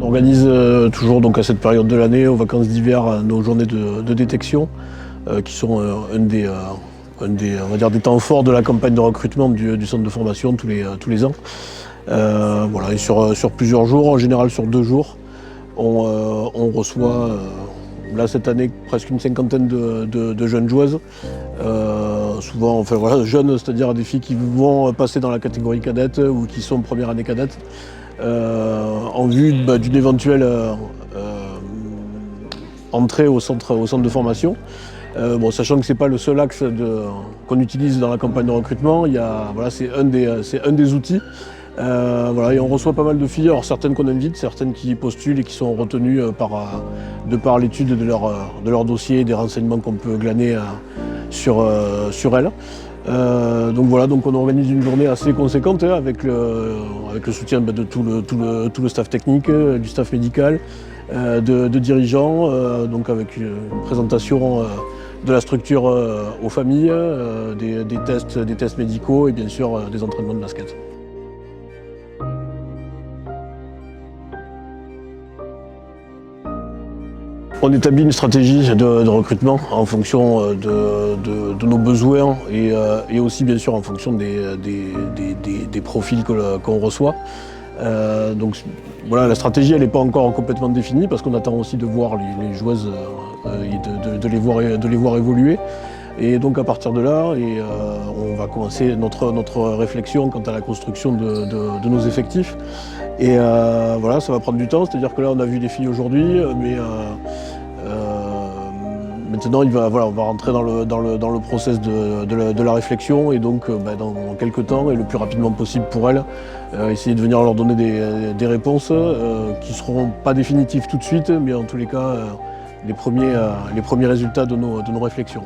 On organise toujours donc, à cette période de l'année, aux vacances d'hiver, nos journées de détection, qui sont on va dire, des temps forts de la campagne de recrutement du centre de formation tous les ans. Voilà, et sur plusieurs jours, en général sur 2 jours, on reçoit là cette année presque une cinquantaine de jeunes joueuses. Souvent, enfin voilà, jeunes, c'est-à-dire des filles qui vont passer dans la catégorie cadette ou qui sont première année cadette, en vue d'une éventuelle entrée au centre de formation. Bon, sachant que ce n'est pas le seul axe qu'on utilise dans la campagne de recrutement, voilà, c'est un des outils. Voilà, et on reçoit pas mal de filles, alors certaines qu'on invite, certaines qui postulent et qui sont retenues de par l'étude de leur dossier et des renseignements qu'on peut glaner sur elles. Donc voilà, donc on organise une journée assez conséquente avec le soutien de tout le staff technique, du staff médical, de dirigeants, donc avec une présentation de la structure aux familles, des tests médicaux et bien sûr des entraînements de basket. On établit une stratégie de recrutement en fonction de nos besoins et aussi bien sûr en fonction des profils qu'on reçoit. Donc voilà, la stratégie elle n'est pas encore complètement définie parce qu'on attend aussi de voir les joueuses et de les voir évoluer. Et donc à partir de là, on va commencer notre réflexion quant à la construction de nos effectifs. Et voilà, ça va prendre du temps, c'est-à-dire que là on a vu les filles aujourd'hui, mais maintenant on va rentrer dans le process de la réflexion et donc dans quelques temps et le plus rapidement possible pour elles, essayer de venir leur donner des réponses qui ne seront pas définitives tout de suite, mais en tous les cas les premiers résultats de nos réflexions.